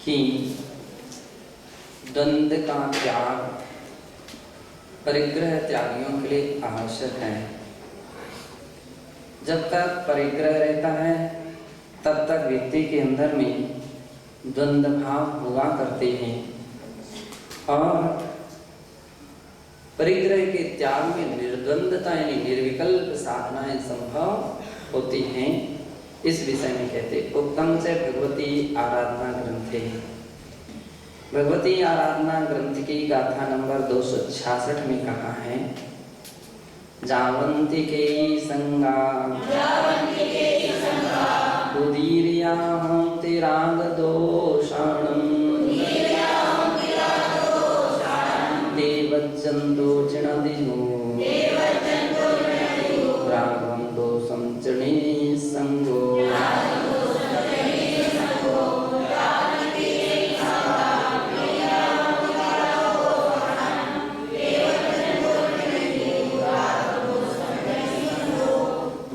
कि द्वंद्व का त्याग परिग्रह त्यागियों के लिए आवश्यक है। जब तक परिग्रह रहता है तब तक व्यक्ति के अंदर में द्वंद्व भाव हुआ करते हैं और परिग्रह के त्याग में निर्द्वंद्वता यानी निर्विकल्प साधनाएं संभव होती हैं। इस विषय में कहते उत्तम से भगवती आराधना ग्रंथे, भगवती आराधना ग्रंथ की गाथा नंबर 266 में कहा है, जावंती के संगा उदीर्या तिराग दोषाणं देवज्जन्तो चिणदिनो रागं दोषं चिणे संगो।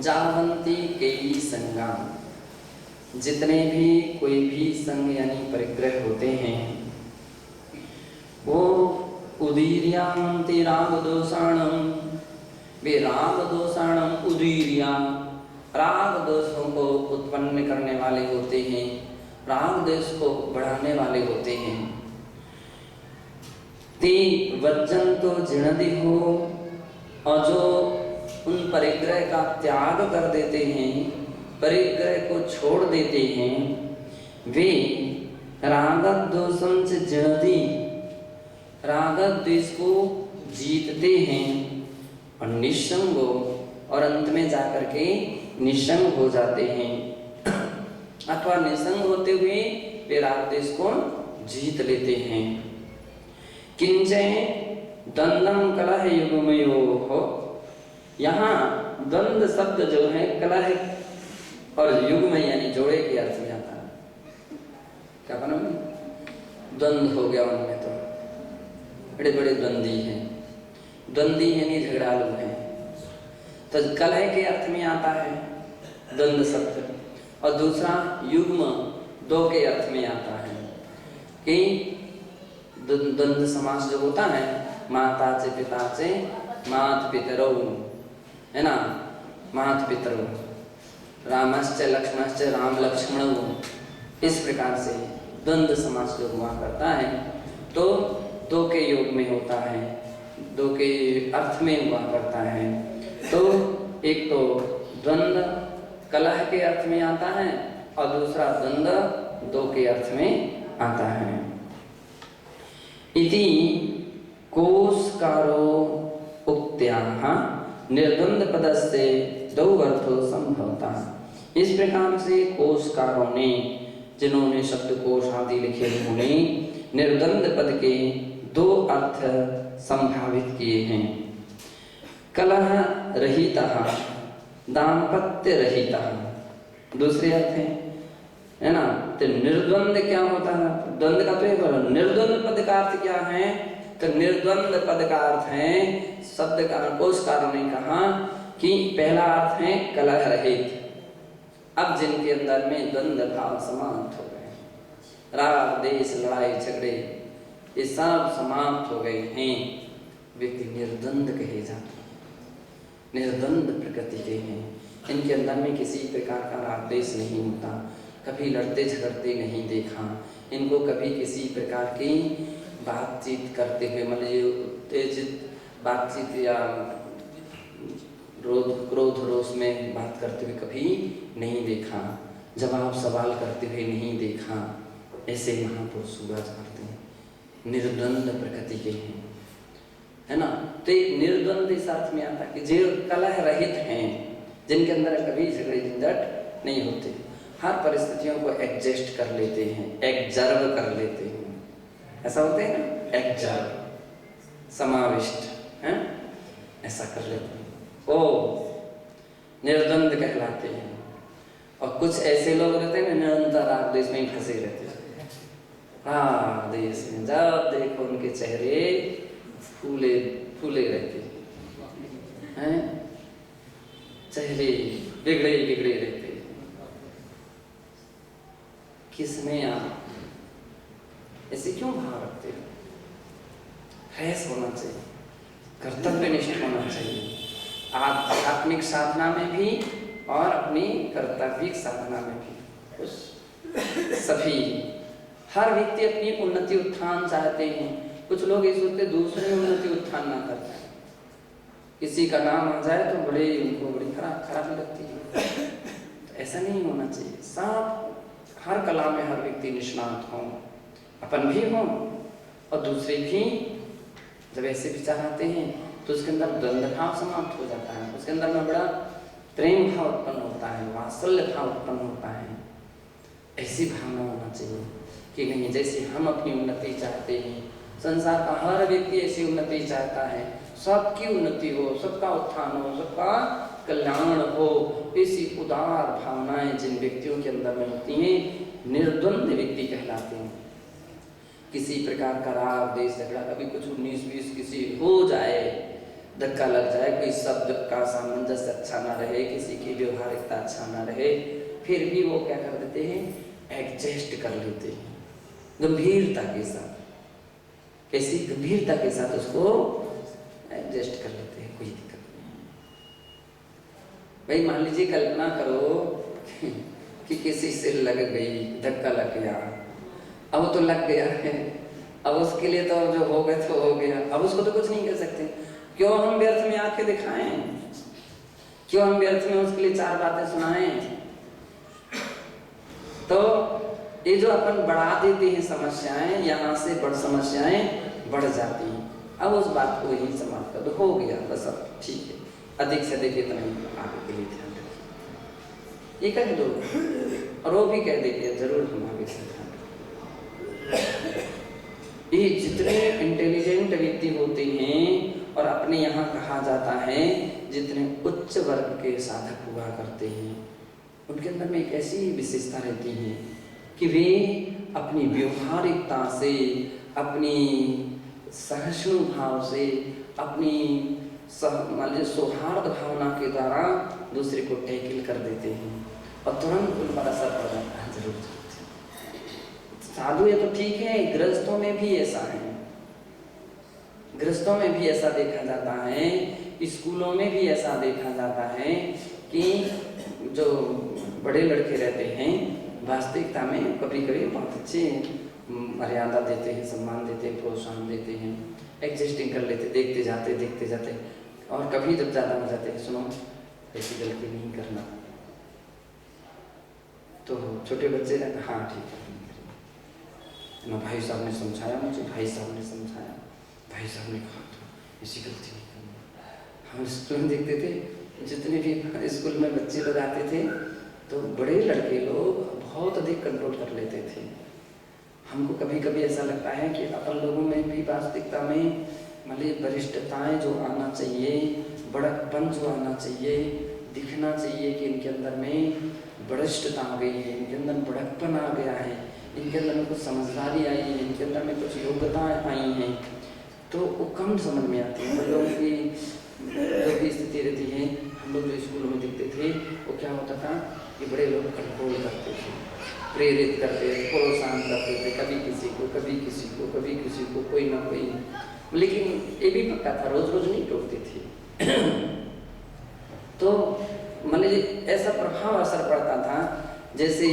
जावंती कई संगा, जितने भी कोई भी संग यानी परिग्रह होते हैं वो उदीर्यांति राग दोषाणम, वे राग दोषाणम उदीर्या राग दोषों को उत्पन्न करने वाले होते हैं, राग दोष को बढ़ाने वाले होते हैं। ते वज्जन्तो जिणदि हो, और जो उन परिग्रह का त्याग कर देते हैं, परिग्रह को छोड़ देते हैं, वे रागत दोषं से जिणदि रागत द्वेष को जीतते हैं और निस्संग और अंत में जाकर के निस्संग हो जाते हैं, अथवा निस्संग होते हुए वे राग द्वेष को जीत लेते हैं। किंचे द्वंद्वं कलह युग्मयोः, यहाँ द्वंद्व शब्द जो है कलह और युग्म यानी जोड़े के अर्थ में आता है। क्या बना द्वंद्व हो गया उनमें, तो बड़े बड़े द्वंद्वी हैं, द्वंद्वी यानी झगड़ालू हैं, तो कलह के अर्थ में आता है द्वंद्व शब्द, और दूसरा युग्म दो के अर्थ में आता है कि द्वंद्व समास जो होता है माता से पिता से मात पितरौ, है ना, मात पितरौ, रामश्च लक्ष्मणश्च राम लक्ष्मणौ, इस प्रकार से द्वंद्व समास जो हुआ करता है तो दो के योग में होता है, दो के अर्थ में हुआ करता है। तो एक तो द्वंद्व कलह के अर्थ में आता है और दूसरा द्वंद्व दो के अर्थ में आता है। इति कोशकारो उक्त्याः निर्द्वंद्व पदस्य दो अर्थो संभवता। इस प्रकार से कोशकारों ने, जिन्होंने शब्दकोश आदि लिखे उन्होंने निर्द्वंद्व पद के दो अर्थ संभावित किए हैं। कलह रहितः, दाम्पत्य रहितः, दूसरे अर्थ है ना। तो निर्द्वंद्व क्या होता है, द्वंद्व का तो एक निर्द्वंद्व पद का अर्थ क्या है, तो निर्द्वंद्व पद का अर्थ है, शब्द का कोशकारों ने कहा कि पहला अर्थ है कलह रहित। अब जिनके अंदर में द्वंद्व भाव समाप्त हो गए, राग देश लड़ाई झगड़े ये सब समाप्त हो गए हैं, व्यक्ति निर्द्वंद कहे जाते हैं, निर्द्वंद प्रकृति के हैं। इनके अंदर में किसी प्रकार का राग देश नहीं होता, कभी लड़ते झगड़ते नहीं देखा, इनको कभी किसी प्रकार की बातचीत करते हुए मतलब उत्तेजित बातचीत या क्रोध रोष में बात करते हुए कभी नहीं देखा, जवाब सवाल करते हुए नहीं देखा। ऐसे महापुरुष हुआ करते हैं, निर्द्वंद प्रकृति के हैं, है ना। तो निर्द्वंद इस अर्थ में आता कि जो कलह रहित हैं, जिनके अंदर कभी झगड़े झंझट नहीं होते, हर परिस्थितियों को एडजस्ट कर लेते हैं, एग्जर्व कर लेते हैं, ऐसा होते हैं ना, एग्जर्व समाविष्ट है, ऐसा कर लेते हैं, ओ निर्द्वंद कहलाते हैं। और कुछ ऐसे लोग रहते हैं निरंतर राग देश में ही फंसे रहते हैं, राग देश में जब देखो उनके चेहरे फूले फूले रहते हैं, चेहरे बिगड़े बिगड़े रहते हैं। किसमें आप ऐसे क्यों भाव रखते हो? फ्रेश होना चाहिए, कर्तव्यनिष्ठ होना चाहिए, आध्यात्मिक साधना में भी और अपनी कर्तव्यिक साधना में भी। उस सभी हर व्यक्ति अपनी उन्नति उत्थान चाहते हैं। कुछ लोग ये सोचते दूसरे उन्नति उत्थान ना कर पाए, किसी का नाम आ जाए तो बड़े उनको बड़ी खराबी लगती है। तो ऐसा नहीं होना चाहिए। सब हर कला में हर व्यक्ति निष्णात हो, अपन भी हो और दूसरे भी। जब ऐसे विचार आते हैं तो उसके अंदर द्वंद्व भाव समाप्त हो जाता है, उसके अंदर में बड़ा प्रेम भाव उत्पन्न होता है, वात्सल्य भाव उत्पन्न होता है। ऐसी भावना होना चाहिए कि नहीं, जैसे हम अपनी उन्नति चाहते हैं, संसार का हर व्यक्ति ऐसी उन्नति चाहता है, सबकी उन्नति हो, सबका उत्थान हो, सबका कल्याण हो। ऐसी उदार भावनाएं जिन व्यक्तियों के अंदर में होती हैं, निर्द्वंद्व व्यक्ति कहलाते हैं। किसी प्रकार का राग देश झगड़ा, कभी कुछ 19-20 किसी हो जाए, धक्का लग जाए, कोई शब्द का सामंजस्य अच्छा ना रहे, किसी की व्यवहारिकता अच्छा ना रहे, फिर भी वो क्या कर देते हैं, एडजस्ट कर लेते हैं गंभीरता के साथ। कैसी गंभीरता के साथ उसको एडजस्ट कर लेते हैं, कोई दिक्कत नहीं। भाई मान लीजिए, कल्पना करो कि किसी से लग गई, धक्का लग गया, अब तो लग गया है, अब उसके लिए तो जो हो गया तो हो गया, अब उसको तो कुछ नहीं कर सकते। क्यों हम व्यर्थ में आंखें दिखाएं, क्यों हम व्यर्थ में उसके लिए 4 बातें सुनाएं? तो ये जो अपन बढ़ा देते हैं समस्याएं, यहाँ से बड़ समस्याएं बढ़ जाती हैं। अब उस बात को यही समाप्त कर दो, हो गया बस, अब ठीक है, अधिक से अधिक इतना ही आगे के लिए ध्यान रखिए, ये कह दो। और वो भी कह देते जरूर हम आगे से ध्यान रखें। ये जितने इंटेलिजेंट व्यक्ति होते हैं, और अपने यहाँ कहा जाता है जितने उच्च वर्ग के साधक हुआ करते हैं, उनके अंदर में एक ऐसी विशेषता रहती है कि वे अपनी व्यवहारिकता से, अपनी सहिष्णु भाव से, अपनी सौहार्द भावना के द्वारा दूसरे को टैकल कर देते हैं और तुरंत उन पर असर पड़ जाता है। जरूर साधु ये तो ठीक है, गृहस्थों में भी ऐसा है, गृहस्थों में भी ऐसा देखा जाता है, स्कूलों में भी ऐसा देखा जाता है कि जो बड़े लड़के रहते हैं वास्तविकता में कभी कभी बहुत अच्छे मर्यादा देते हैं, सम्मान देते हैं, प्रोत्साहन देते हैं, एडजस्टिंग कर लेते, देखते जाते। और कभी जब ज़्यादा हो जाते हैं, सुनो ऐसी गलती नहीं करना, तो छोटे बच्चे रहते, हाँ ठीक है ना, भाई साहब ने समझाया मुझे, भाई साहब ने समझाया, भाई साहब ने कहा तो ऐसी गलती नहीं करनी। हम स्कूल में देखते थे, जितने भी स्कूल में बच्चे लोग आते थे तो बड़े लड़के लोग बहुत अधिक कंट्रोल कर लेते थे। हमको कभी कभी ऐसा लगता है कि अपन लोगों में भी वास्तविकता में मतलब वरिष्ठताएं जो आना चाहिए, बड़कपन जो आना चाहिए, दिखना चाहिए कि इनके अंदर में वरिष्ठता आ गई है, इनके अंदर बड़कपन आ गया है, इनके अंदर में कुछ समझदारी आई है, इनके अंदर में कुछ योग्यताएं आई हैं, तो वो कम समझ में आती है। हम लोगों की जो भी स्थिति रहती है, हम लोग जो स्कूलों में दिखते थे, वो क्या होता था कि बड़े लोग कंट्रोल करते थे, प्रेरित करते थे, प्रोत्साहन करते थे, कभी किसी को, कभी किसी को, कभी किसी को, कोई ना कोई, लेकिन ये भी पक्का था, रोज रोज नहीं टोकते थे। तो मतलब ऐसा प्रभाव असर पड़ता था, जैसे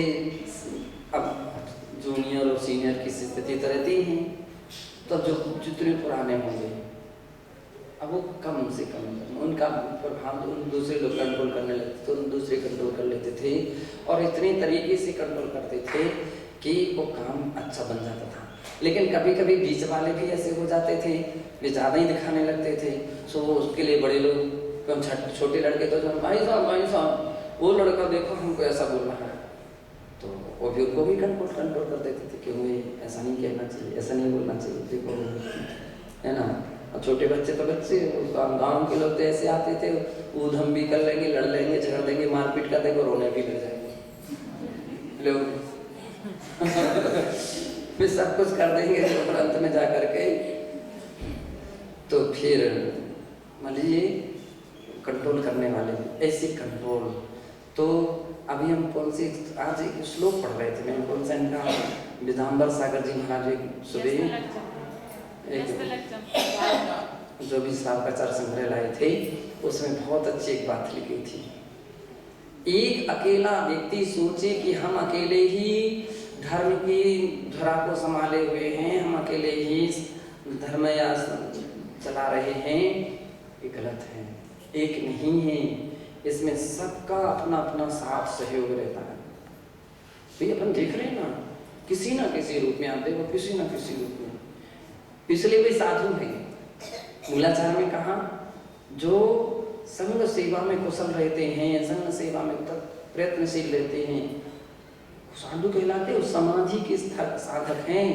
अब जूनियर और सीनियर की स्थिति तो रहती है, तो जो जितने पुराने होंगे अब वो कम से कम उनका प्रभाव उन दूसरे लोग कंट्रोल करने लगते थे, उन दूसरे कंट्रोल कर लेते थे, और इतने तरीके से कंट्रोल करते थे कि वो काम अच्छा बन जाता था। लेकिन कभी कभी बीच वाले भी ऐसे हो जाते थे, वे ज़्यादा ही दिखाने लगते थे। सो उसके लिए बड़े लोग, छोटे लड़के तो भाई साहब वो लड़का देखो हमको ऐसा बोल रहा है, तो वो भी उनको भी कंट्रोल कर देते थे कि हमें ऐसा नहीं कहना चाहिए, ऐसा नहीं बोलना चाहिए, देखो है ना। और छोटे बच्चे तो बच्चे, गाँव के लोग तो ऐसे आते थे, ऊधम भी कर लेंगे, लड़ लेंगे, झगड़ देंगे, मारपीट कर देंगे, रोने भी लग जाएंगे लोग। फिर सब कुछ कर देंगे, तो अंत में जा करके तो फिर मान लीजिए कंट्रोल करने वाले ऐसे कंट्रोल। तो अभी हम कौन सी आज एक श्लोक पढ़ रहे थे, मैंने कौन सा इनका विधाम्बर सागर जी महाराज एक सुबह एक जो भी श्रावकाचार संग्रह लाए थे उसमें बहुत अच्छी एक बात लिखी थी। एक अकेला व्यक्ति सोचे कि हम अकेले ही धर्म की धुरा को संभाले हुए हैं, हम अकेले ही धर्म या चला रहे हैं, ये गलत है। एक नहीं है, इसमें सबका अपना अपना साथ सहयोग रहता है। तो ये अपन देख रहे हैं ना, किसी ना किसी रूप में आते हो, किसी ना किसी रूप में। इसलिए वे साधु हैं। मूलाचार में कहा जो संग सेवा में कुशल रहते हैं, संग सेवा में प्रयत्नशील रहते हैं, साधु कहलाते हैं। समाधि के साधक हैं।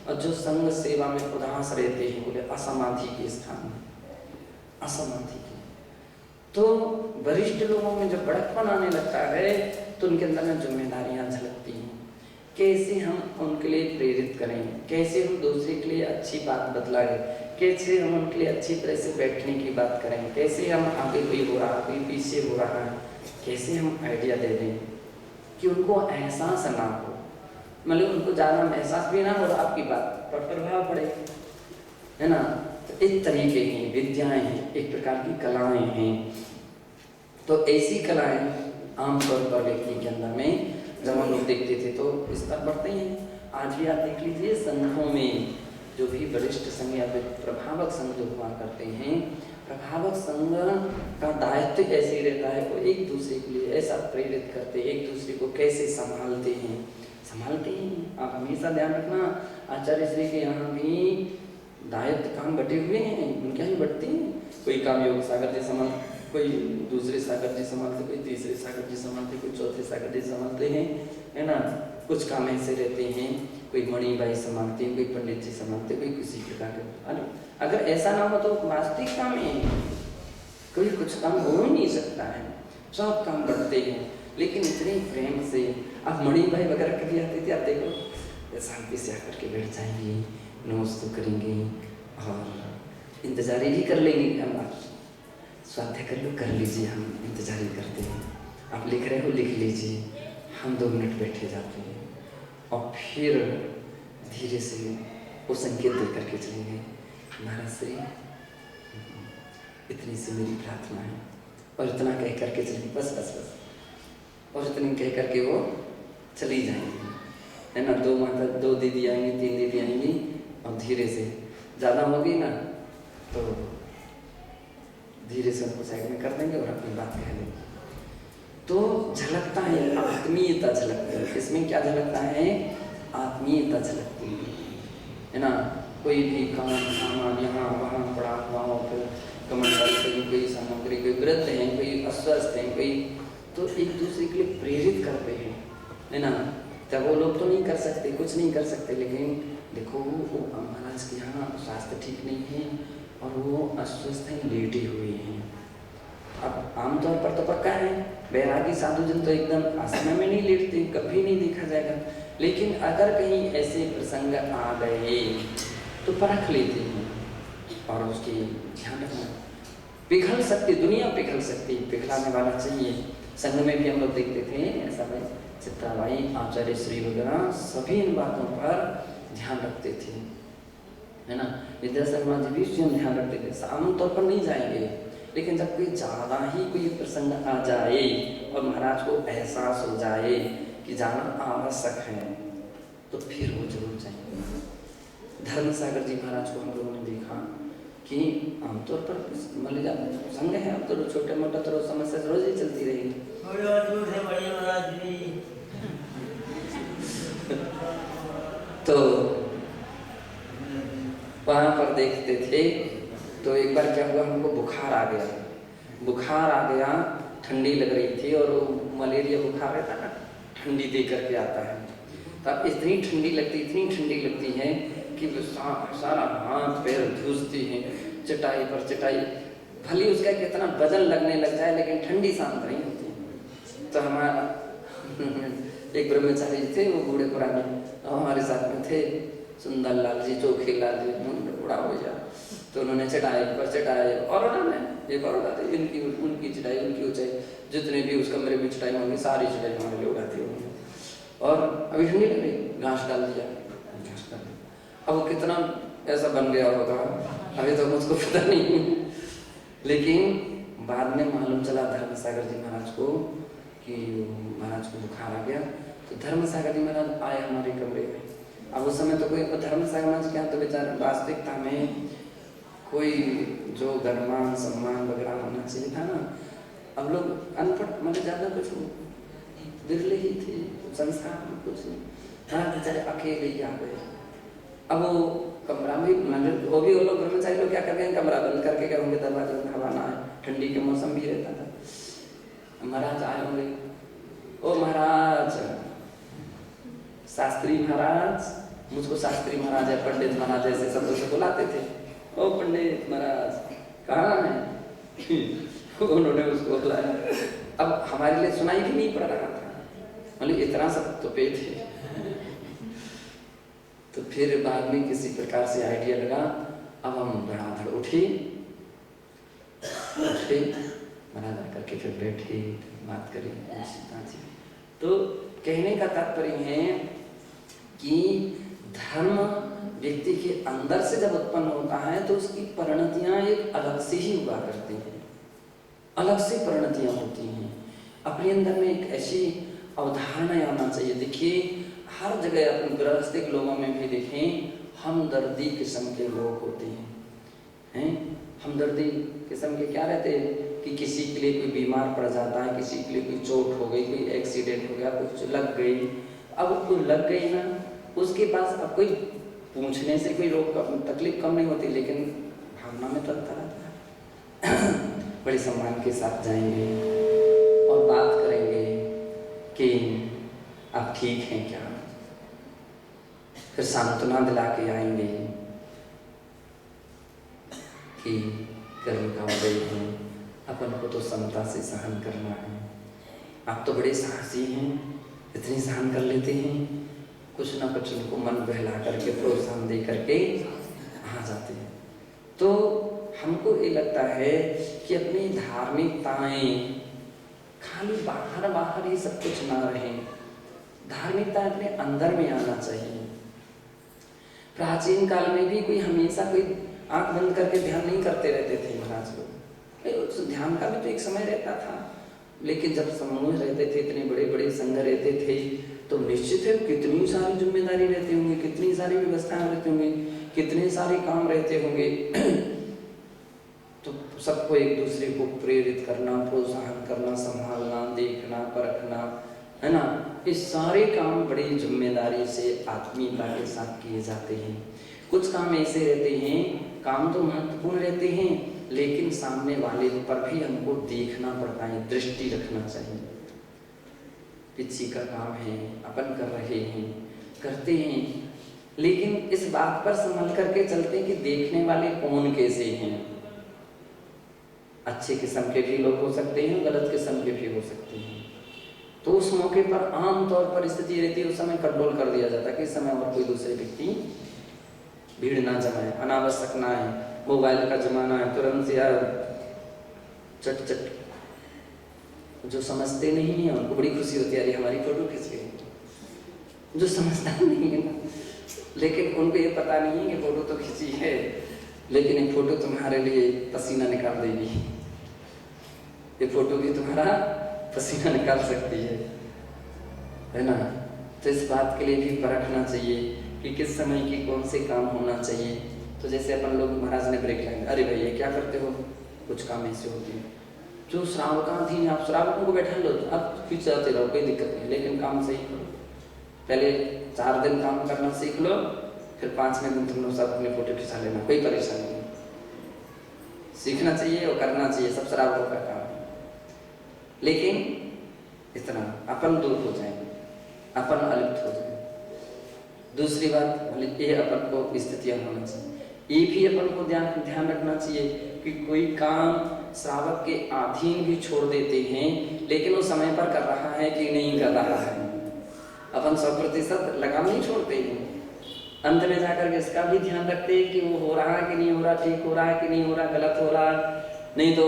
और जो संग सेवा में उदास रहते हैं बोले असमाधि के स्थान, असमाधि के। तो वरिष्ठ लोगों में जब बड़कपन आने लगता है तो उनके अंदर में जिम्मेदारियां झलकती हैं। कैसे हम उनके लिए प्रेरित करें, कैसे हम दूसरे के लिए अच्छी बात बतलाएं, कैसे हम उनके लिए अच्छी तरह से बैठने की बात करें, कैसे हम आगे कोई हो रहा कोई पीछे हो रहा है, कैसे हम आइडिया दे दें कि उनको एहसास ना हो, मतलब उनको ज़्यादा एहसास भी ना हो तो आपकी बात पर प्रभाव पड़े, है ना। तो इस तरीके की विद्याएं हैं, एक प्रकार की कलाएं हैं। तो ऐसी कलाएं आमतौर पर व्यक्ति के अंदर में जब हम लोग देखते थे तो स्तर बढ़ते हैं। आज भी आप देख लीजिए संघों में जो भी वरिष्ठ संघ या फिर प्रभावक संघ जो हुआ करते हैं, प्रभावक संघ का दायित्व ऐसे रहता है, वो एक दूसरे के लिए ऐसा प्रेरित करते हैं, एक दूसरे को कैसे संभालते हैं। आप हमेशा ध्यान रखना, आचार्य श्री के यहाँ भी दायित्व काम बटे हुए हैं, उनके यहाँ बटते हैं। कोई काम योग सागर जी संभाल, कोई दूसरे सागर जी संभालते, कोई तीसरे सागर जी संभालते, कोई चौथे सागर जी संभालते हैं, है ना। कुछ काम ऐसे रहते हैं, कोई मणिबाई संभालते हैं, कोई पंडित जी संभालते, कोई किसी प्रकार के। अगर ऐसा ना हो तो वास्तविक काम है, कोई कुछ काम हो ही नहीं सकता है, सब काम बढ़ते हैं। लेकिन इतने प्रेम से अब मणिबाई वगैरह कभी आती थी, आप देखो शांति से आकर के बैठ जाएंगी, नमस्ते करेंगे और इंतजार ही कर लेंगे। हम आप स्वाध्याय कर लो, कर लीजिए, हम इंतजार ही करते हैं। आप लिख रहे हो लिख लीजिए, हम 2 मिनट बैठे जाते हैं और फिर धीरे से वो संकेत दे करके चलेंगे, महाराज श्री इतनी सी मेरी प्रार्थना है, और इतना कह करके चलेंगे, बस बस बस, और इतनी कह करके वो चली जाएंगी, है ना। 2 माता 2 दीदी आएंगी, 3 दीदी आएंगी, और धीरे से ज़्यादा होगी ना तो धीरे से उनको साइड में कर देंगे और अपनी बात कह देंगे। तो झलकता है, आत्मीयता झलकती है। इसमें क्या झलकता है? आत्मीयता झलकती है ना। कोई भी काम सामान यहाँ वहाँ पड़ा हुआ हो, फिर कमंडल, कोई सामग्री, कोई वृद्ध हैं, कोई अस्वस्थ हैं, कोई, तो एक दूसरे के लिए प्रेरित करते हैं, है ना। तब वो लोग तो नहीं कर सकते, कुछ नहीं कर सकते, लेकिन देखो वो महाराज के यहाँ स्वास्थ्य ठीक नहीं है और वो अस्वस्थ हैं, लेटे हुए हैं। अब आमतौर पर तो पक्का है बैरागी साधुजन तो एकदम आसन में नहीं लेटते, कभी नहीं देखा जाएगा। लेकिन अगर कहीं ऐसे प्रसंग आ गए तो परख लेते हैं और उसकी ध्यान रखना। पिघल सकती दुनिया, पिघल सकती, पिघलाने वाला चाहिए। संघ में भी हम लोग देखते थे ऐसा भाई चित्राबाई, आचार्य श्री वगैरह सभी इन बातों पर ध्यान रखते थे, है ना। विद्याशर्मा जी भी स्वयं ध्यान रखते थे। आमतौर पर नहीं जाएंगे, लेकिन जब कोई ज़्यादा ही कोई प्रसंग आ जाए और महाराज को एहसास हो जाए कि जाना आवश्यक है तो फिर वो जरूर जाएंगे। धर्म सागर जी महाराज को हम लोगों ने देखा कि आमतौर पर मलिका संघ है, अब तो छोटे मोटा तो समस्या रोज ही चलती रहेगी। तो वहाँ पर देखते थे तो एक बार क्या हुआ, हमको बुखार आ गया, ठंडी लग रही थी और वो मलेरिया बुखार रहता ना, ठंडी दे करके आता है। तब इतनी ठंडी लगती है कि सारा हाथ पैर धूसती हैं, चटाई पर चटाई, भले उसका कितना वजन लगने लग जाए लेकिन ठंडी शांत नहीं होती। तो हमारा एक ब्रह्मचारी थे, वो बूढ़े पुराने हमारे साथ में थे, सुंदर लाल जी, चोखे लाल जी, बूढ़ा हो गया। तो उन्होंने चटाई पर चटाई और उन्होंने एक और उड़ाते, इनकी उनकी चटाई, उनकी ऊंचाई, जितने भी उस कमरे में चटाई होंगी सारी चटाई हमारे लिए उड़ाती होंगी। और अभी ठंडी लग रही, घास डाल दिया, अब वो कितना ऐसा बन गया होगा अभी तो मुझको पता नहीं, लेकिन बाद में मालूम चला धर्मसागर जी महाराज को कि महाराज को बुखार आ गया। तो धर्मसागर जी महाराज आए हमारे कमरे में। अब उस समय तो कोई धर्मसागर महाराज क्या, तो बेचारे वास्तविकता में कोई जो गर्मान सम्मान वगैरह होना चाहिए था ना, अब लोग अनपढ़ मतलब ज़्यादा कुछ बिरले ही थे, संस्कार कुछ नहीं। हाँ बेचारे अकेले ही आ गए। अब वो कमरा में मतलब वो भी वो लोग ब्रह्मचारी लोग क्या कर गए, कमरा बंद करके क्या होंगे, दरवाजे में हवा ना आए, ठंडी के मौसम भी रहता था। महाराज आए होंगे, ओ महाराज, शास्त्री महाराज, मुझको शास्त्री महाराज या पंडित महाराज ऐसे शब्दों से बुलाते थे। ओ पंडित महाराज कहाँ है? उन्होंने उसको बुलाया। अब हमारे लिए सुनाई भी नहीं पड़ रहा था, मतलब इतना सब तो पे थे। तो फिर बाद में किसी प्रकार से आइडिया लगा, अब हम धड़ाधड़ उठे, महाराज आकर के फिर बैठे, बात करें। तो कहने का तात्पर्य है कि धर्म व्यक्ति के अंदर से जब उत्पन्न होता है तो उसकी परिणतियां एक अलग से ही हुआ करती हैं, अलग से परिणतियां होती हैं। अपने अंदर में एक ऐसी अवधारणा आना चाहिए। देखिए हर जगह अपन गृहस्थिक लोगों में भी देखें, हमदर्दी किस्म के लोग होते हैं। हमदर्दी किस्म के क्या रहते हैं कि किसी के लिए कोई बीमार पड़ जाता है, किसी के लिए कोई चोट हो गई, कोई एक्सीडेंट हो गया, कुछ लग गई। अब कोई लग गई ना, उसके पास अब कोई पूछने से कोई रोक तकलीफ कम नहीं होती, लेकिन भावना में तड़ता रहता है। बड़े सम्मान के साथ जाएंगे और बात करेंगे कि आप ठीक हैं क्या, फिर सांत्वना दिला के आएंगे कि कर्म का उदय है, अपन को तो समता से सहन करना है। आप तो बड़े साहसी हैं, इतनी सहन कर लेते हैं। कुछ ना कुछ उनको मन बहला करके प्रोत्साहन दे करके आ जाते हैं। तो हमको ये लगता है कि अपनी धार्मिकताएं खाली बाहर बाहर ही सब कुछ ना रहे, धार्मिकता अपने अंदर में आना चाहिए। प्राचीन काल में भी कोई हमेशा कोई आंख बंद करके ध्यान नहीं करते रहते थे महाराज लोग। ध्यान का भी तो एक समय रहता था, लेकिन जब समूह रहते थे, इतने बड़े बड़े संघ रहते थे, तो निश्चित है कितनी सारी जिम्मेदारी रहती होंगी, कितनी सारी व्यवस्थाएं रहती होंगी, कितने सारे काम रहते होंगे। तो सबको एक दूसरे को प्रेरित करना, प्रोत्साहन करना, संभालना, देखना, परखना, है ना, ये सारे काम बड़ी जिम्मेदारी से आत्मीयता के साथ किए जाते हैं। कुछ काम ऐसे रहते हैं, काम तो महत्वपूर्ण रहते हैं, लेकिन सामने वाले पर भी हमको देखना पड़ता है, दृष्टि रखना चाहिए। किसी का काम है, अपन कर रहे हैं, करते हैं, लेकिन इस बात पर संभल करके चलते हैं कि देखने वाले कौन कैसे हैं। अच्छे किस्म के भी लोग हो सकते हैं, गलत किस्म के भी हो सकते हैं। तो उस मौके पर आम तौर पर स्थिति रहती है, उस समय कंट्रोल कर दिया जाता है कि इस समय और कोई दूसरे व्यक्ति भीड़ ना जमाए, अनावश्यक ना है। मोबाइल का जमाना है, तुरंत से यार चट चट, जो समझते नहीं है उनको बड़ी खुशी होती है, अरे हमारी फोटो खींच गई। जो समझदार नहीं है ना, लेकिन उनको ये पता नहीं है कि फोटो तो खींची है, लेकिन ये फोटो तुम्हारे लिए पसीना निकाल देगी, ये फोटो भी तुम्हारा पसीना निकाल सकती है ना। तो इस बात के लिए भी परखना चाहिए कि किस समय की कौन से काम होना चाहिए। तो जैसे अपन लोग, महाराज ने ब्रेक लगाया, अरे भाई ये क्या करते हो, कुछ काम ऐसे होते हैं जो श्रावकाधीन, आप श्रावकों को बैठा लो, आप खिंचाते रहो, कोई दिक्कत नहीं, लेकिन काम सही करो। पहले 4 दिन काम करना सीख लो, फिर 5वें दिन तुम लोग सब अपने फोटो खिंचा लेना, कोई परेशानी नहीं। सीखना चाहिए और करना चाहिए, सब श्रावकों का काम है। लेकिन इतना अपन दूर हो जाएंगे, अपन अलिप्त हो जाएंगे। दूसरी बात ये अपन को स्थितियां होना चाहिए, ये भी अपन को ध्यान रखना चाहिए कि कोई काम श्रावक के अधीन भी छोड़ देते हैं, लेकिन वो समय पर कर रहा है कि नहीं कर रहा है। अपन 100% लगाम नहीं छोड़ते हैं, अंत में जाकर के इसका भी ध्यान रखते हैं कि वो हो रहा है कि नहीं हो रहा, ठीक हो रहा है कि नहीं हो रहा, गलत हो रहा है, नहीं तो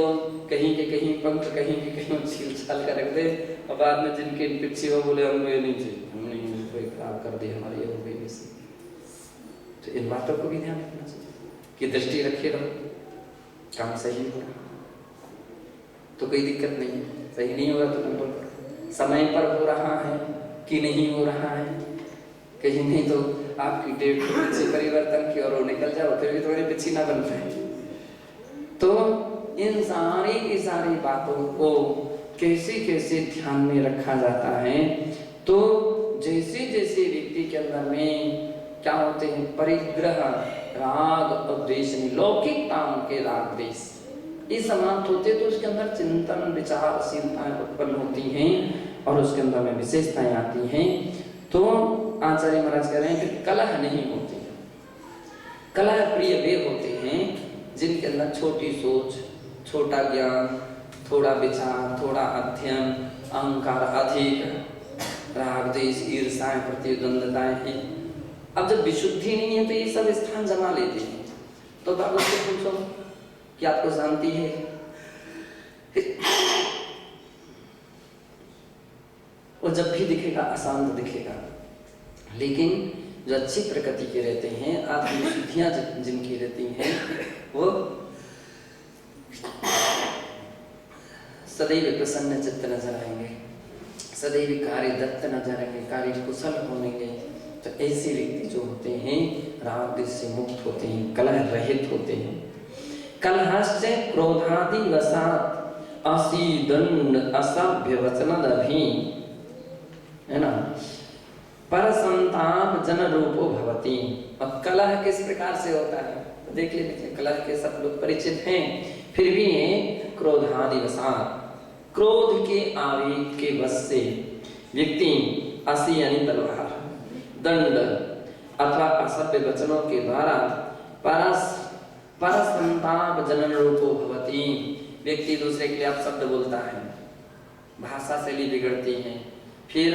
कहीं के कहीं पंख, कहीं के कहीं छील छाल कर रख दे, और बाद में जिनके पीछे वो बोले हमको ये नहीं चाहिए, हमने कोई खराब कर दी, हमारी ये हो गई। इन बातों को भी ध्यान रखना चाहिए कि दृष्टि रखे रहो, काम सही हो रहा तो कोई दिक्कत नहीं है, सही नहीं होगा तो कंट्रोल करो, समय पर हो रहा है कि नहीं हो रहा है, कहीं नहीं तो आपकी डेट से परिवर्तन की और निकल जाओ फिर भी तुम्हारी पिछी ना बन पाए। तो इन सारी की सारी बातों को कैसे कैसे ध्यान में रखा जाता है। तो जैसे जैसे व्यक्ति के अंदर में क्या होते हैं, परिग्रह, राग और द्वेष, लौकिकताओं के राग द्वेष ये समाप्त होते तो उसके अंदर चिंतन विचारशीलताएं उत्पन्न होती हैं और उसके अंदर में विशेषताएं आती हैं। तो आचार्य महाराज कह रहे हैं कि कलह नहीं होती, कलह प्रिय वे होते हैं जिनके अंदर छोटी सोच, छोटा ज्ञान, थोड़ा विचार, थोड़ा अध्ययन, अहंकार अधिक, राग द्वेष, ईर्ष्याएं, प्रतिद्वंद्विताएं हैं। अब जब विशुद्धि नहीं है तो ये सब स्थान जमा लेते हैं। तो भगवत से पूछो कि आपको शांति है, वो जब भी दिखेगा अशांत दिखेगा। लेकिन जो अच्छी प्रकृति के रहते हैं, आत्मविशुद्धियां जिनकी रहती हैं, वो सदैव प्रसन्न चित्त नजर आएंगे, सदैव कार्य दत्त नजर आएंगे, कार्य कुशल होंगे। तो ऐसे व्यक्ति जो होते हैं राग द्वेष से मुक्त होते हैं, कलह रहित होते हैं। कलहस्य क्रोधादि वसात असीदंड असभ्य वचनदभि, है ना, परसंताप जन रूपो भवति। अब कलह किस प्रकार से होता है तो देख लीजिए, कलह के सब लोग परिचित हैं, फिर भी क्रोधादि वसात, क्रोध के आवेग के वश से व्यक्ति असी यानी तलवार, दंड अथवा असभ्य वचनों के द्वारा परसंताप जनन रूपो भवति, व्यक्ति दूसरे के लिए अपशब्द बोलता है, भाषा शैली बिगड़ती है, फिर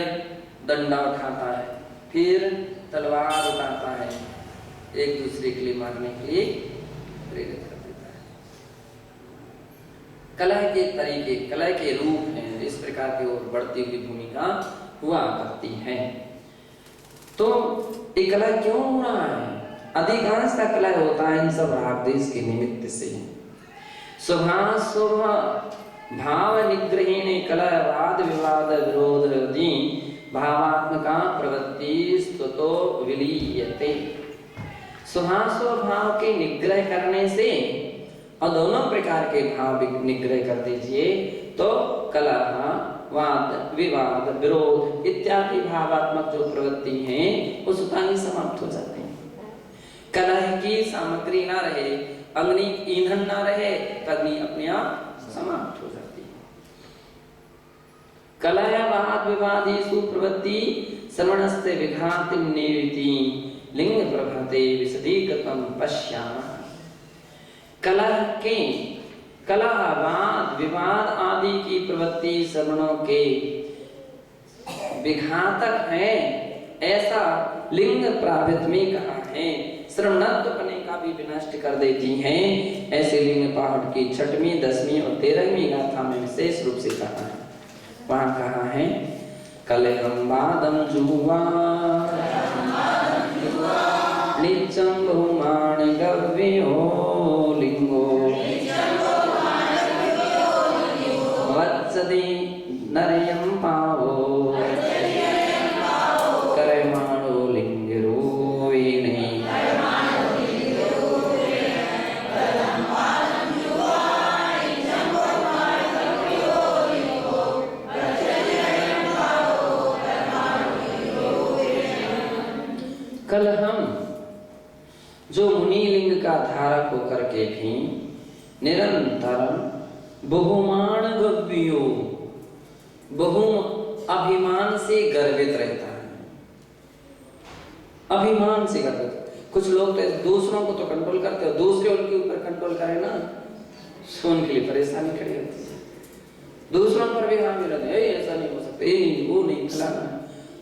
डंडा उठाता है, फिर तलवार उठाता है, एक दूसरे के लिए मारने के लिए प्रेरित कर देता है। कलह के तरीके, कलह के रूप हैं, इस प्रकार की ओर बढ़ती हुई भूमिका हुआ करती है। तो ये कलह क्यों हो रहा है? अधिकांश का कलह होता है इन सब राग द्वेष के निमित्त से। स्वभाव भाव निग्रहेण कलह वाद विवाद विरोधी भावात्मका प्रवृत्ति स्तुतो विलीयते। स्वभाव के निग्रह करने से, और दोनों प्रकार के भाव निग्रह कर दीजिए तो कलह, वाद, विवाद, विरोध इत्यादि भावात्मक जो प्रवृत्ति है वो स्वतः ही समाप्त हो जाते हैं। कलह की सामग्री ना रहे, अग्नि ईंधन ना रहे, अग्नि अपने आप समाप्त हो जाती है। कलह वाद विवादेषु प्रवृत्ति श्रवणस्य विघाति नेविति लिंग प्रभते विशदीकृतं पश्यामः। कलह वाद विवाद आदि की प्रवृत्ति श्रवणों के विघातक है, ऐसा लिंग प्राभित में कहा है। श्रवणत्वपने का भी विनष्ट कर देती हैं, ऐसे लिंग पहाड़ की 6वीं, 10वीं और 13वीं गाथा में विशेष रूप से कहा है। वहां कहा है कलहम वादम जुवा नित्यं बहुमाण गव्यो लिंगो वत्सदे नरयं पावो करमाणो लिंगरूपिणी। कल हम जो मुनि लिंग का धारक होकर के भी निरंतर बहुमान गव्यो, बहु अभिमान से गर्वित रहता है, अभिमान से गर्वित। कुछ लोग तो दूसरों को तो कंट्रोल करते हो, दूसरे उनके ऊपर कंट्रोल करे ना तो उनके लिए परेशानी खड़ी होती है। दूसरों पर भी हावी रहते हैं, ऐसा नहीं हो सकता, ये नहीं, वो नहीं, फलाना।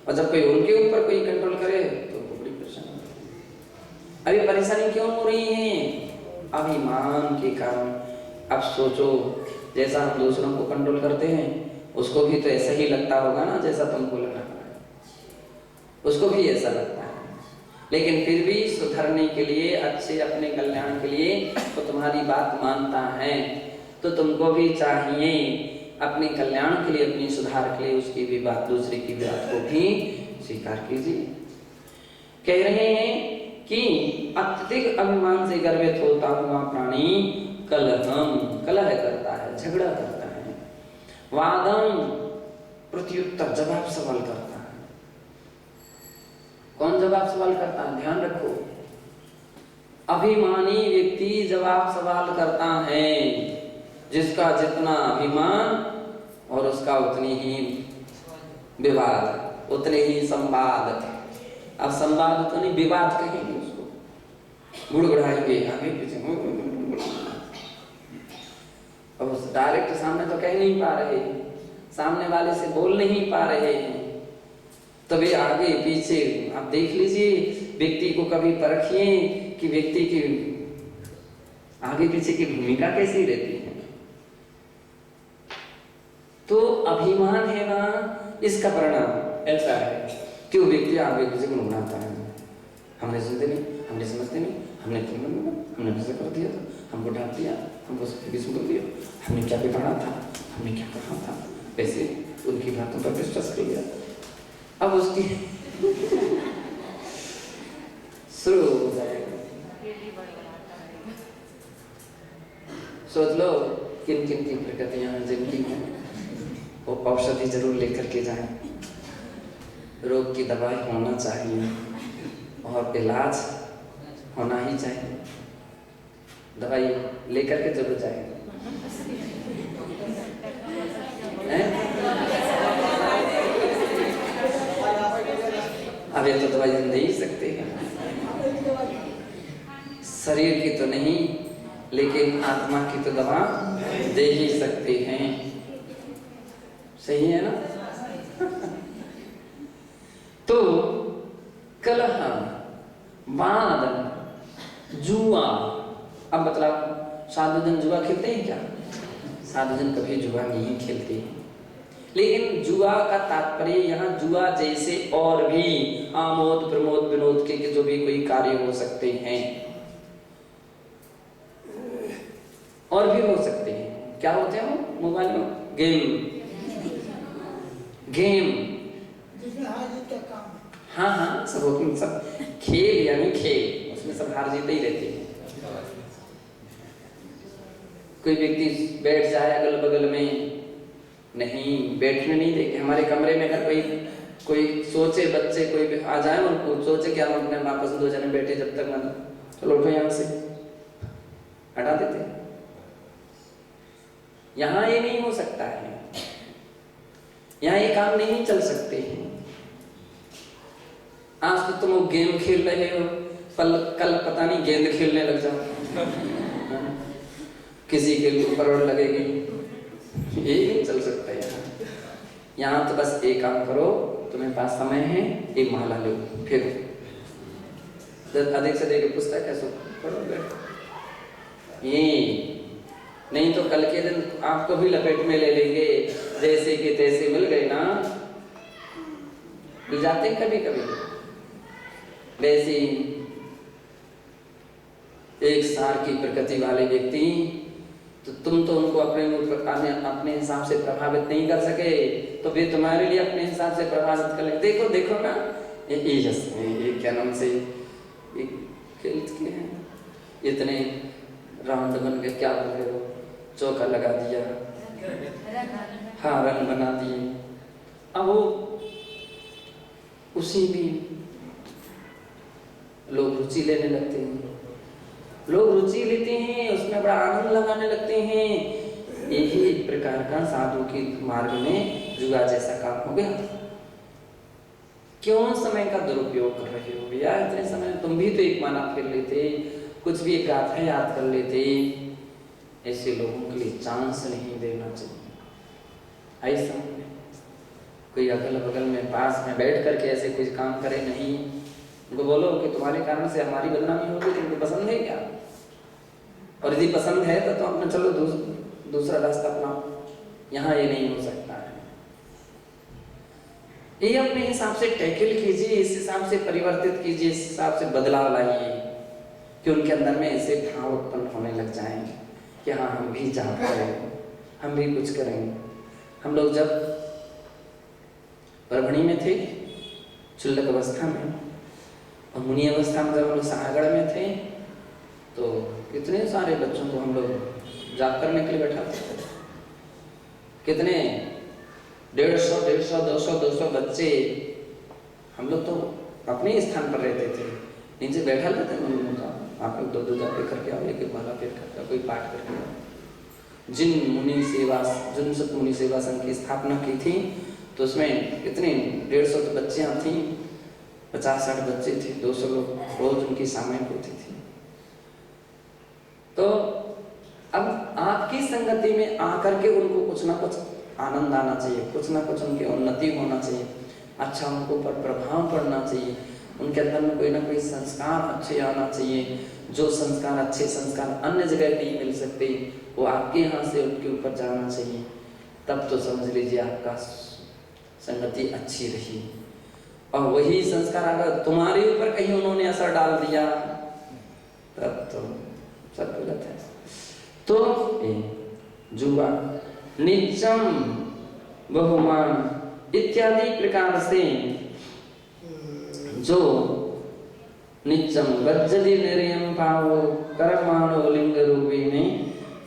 और जब कोई उनके ऊपर कोई कंट्रोल करे तो बड़ी परेशानी होती है। अभी परेशानी क्यों हो रही है? अभिमान के कारण। अब सोचो, जैसा हम दूसरों को कंट्रोल करते हैं उसको भी तो ऐसा ही लगता होगा ना जैसा तुमको लग रहा है, उसको भी ऐसा लगता है। लेकिन फिर भी सुधरने के लिए, अच्छे अपने कल्याण के लिए तो तुम्हारी बात मानता है, तो तुमको भी चाहिए अपने कल्याण के लिए, अपनी सुधार के लिए उसकी भी बात, दूसरे की बात को भी स्वीकार कीजिए। कह रहे हैं कि अत्यधिक अभिमान से गर्वित होता हुआ प्राणी कलह करता है, झगड़ा करता है, वादम प्रत्युत्तर, जवाब सवाल करता है। कौन जवाब सवाल करता है? ध्यान रखो, अभिमानी व्यक्ति जवाब सवाल करता है, जिसका जितना अभिमान और उसका उतनी ही विवाद, उतने ही संवाद। अब संवाद तो नहीं, विवाद कहेंगे उसको, गुड़गुड़ाएंगे आगे पीछे, और उस डायरेक्ट सामने तो कह नहीं पा रहे, सामने वाले से बोल नहीं पा रहे हैं, तभी आगे पीछे। आप देख लीजिए, व्यक्ति को कभी परखिए कि व्यक्ति की आगे पीछे की भूमिका कैसी रहती है। तो अभिमान है ना, इसका परिणाम ऐसा है कि वो व्यक्ति आगे पीछे गुनगुनाता है, हमने सुनते नहीं, हमने समझते नहीं, हमने कैसे कर दिया था, हमको डांट दिया, हमको सबके कर दिया, हमने क्या बिगाड़ा था, हमने क्या कहा था, वैसे उनकी बातों पर विश्वास कर लिया। अब उसकी शुरू हो जाएगा। सोच लो किन किन की प्रकृतियां जिनकी हैं, वो औषधि जरूर लेकर के जाएं। रोग की दवाई होना चाहिए और इलाज होना ही चाहिए, दवाई लेकर के जरूर जाएं। अब ये तो दवाई दे ही सकते हैं, शरीर की तो नहीं, लेकिन आत्मा की तो दवा दे ही सकते हैं। सही है ना? तो कलह, वाद, जुआ। अब मतलब साधु जन जुआ खेलते हैं क्या? साधु जन कभी जुआ नहीं खेलते हैं, लेकिन जुआ का तात्पर्य यहाँ जुआ जैसे और भी आमोद प्रमोद विनोद के जो भी कोई कार्य हो सकते हैं, और भी हो सकते हैं। क्या होते हैं वो? मोबाइल में गेम हाँ, सब खेल, यानी खेल, उसमें सब हार जीत ही रहती है। कोई व्यक्ति बैठ जाए अगल बगल में, नहीं बैठने नहीं देंगे। हमारे कमरे में अगर कोई सोचे, बच्चे कोई आ जाए और सोचे कि हम अपने वापस 2 जने बैठे जब तक, मतलब चलो उठो यहाँ से, हटा देते। यहाँ ये नहीं हो सकता है, यहाँ ये काम नहीं चल सकते हैं। आज तो तुम गेम खेल रहे हो, कल पता नहीं गेंद खेलने लग जाओ, किसी के ऊपर लगेगी, ये नहीं चल सकता यहाँ तो बस एक काम करो, तुम्हें पास समय है, एक माला लो, फिर अधिक से अधिक पुस्तक है सो पढ़ो। ये नहीं तो कल के दिन आपको भी लपेट में ले लेंगे, जैसे कि तैसे मिल गए ना, मिल जाते कभी कभी। वैसे एक सार की प्रकृति वाले व्यक्ति, तो तुम तो उनको अपने हिसाब से प्रभावित नहीं कर सके, तो वे तुम्हारे लिए अपने हिसाब से प्रभावित कर ले। देखो ना, ये क्या नाम से खेलते हैं, इतने राउंड बन गए, क्या बोल रहे हो, चौका लगा दिया, हाँ रन बना दिए। अब वो उसी में लोग रुचि लेने लगते हैं, लोग रुचि लेते हैं, उसमें बड़ा आनंद लगाने लगते हैं। यही एक प्रकार का साधु के मार्ग में जुआ जैसा काम हो गया। क्यों समय का दुरुपयोग कर रहे हो भैया? इतने समय तुम भी तो एक माला फेर लेते, कुछ भी एक गाथा याद कर लेते। ऐसे लोगों के लिए चांस नहीं देना चाहिए। ऐसा कोई अगल बगल में पास में बैठ करके ऐसे कुछ काम करे नहीं। उनको बोलो कि तुम्हारे कारण से हमारी बदनामी होगी, तुमको पसंद है क्या? और यदि पसंद है तो अपना चलो दूसरा रास्ता अपनाओ। यहाँ ये नहीं हो सकता है। ये अपने हिसाब से टैकल कीजिए, इस हिसाब से परिवर्तित कीजिए, इस हिसाब से बदलाव लाइए कि उनके अंदर में ऐसे भाव उत्पन्न होने लग जाएं कि हाँ हम भी जाप करें, हम भी कुछ करेंगे। हम लोग जब परभणी में थे चुल्लक अवस्था में और मुनि अवस्था में जब हम लोग सागड़ में थे तो कितने सारे बच्चों को हम लोग जाप करने के लिए बैठाते थे। कितने 150, 200 बच्चे, हम लोग तो अपने ही स्थान पर रहते थे, नीचे बैठा लेते हैं, आप लोग दो जापे करके आओ, एक माला पेट करके कोई पाठ करके आओ। जिन सत मुनि सेवा संघ की स्थापना की थी तो उसमें कितने 150 तो बच्चियाँ थी, 50-60 बच्चे थे, 200 लोग रोज उनकी सामयिक होती थी। तो अब आपकी संगति में आकर के उनको कुछ ना कुछ आनंद आना चाहिए, कुछ ना कुछ उनकी उन्नति होना चाहिए, अच्छा उनको पर प्रभाव पड़ना चाहिए, उनके अंदर में कोई ना कोई संस्कार अच्छे आना चाहिए। जो संस्कार अच्छे संस्कार अन्य जगह नहीं मिल सकते वो आपके यहाँ से उनके ऊपर जाना चाहिए, तब तो समझ लीजिए आपका संगति अच्छी रही। और वही संस्कार अगर तुम्हारे ऊपर कहीं उन्होंने असर डाल दिया तब तो सब गलत है। तो जुआ, नित्यम, बहुमान इत्यादि प्रकार से जो नित्यम वज्जति निर्यम पावो कर्माणो लिंग रूपिणे,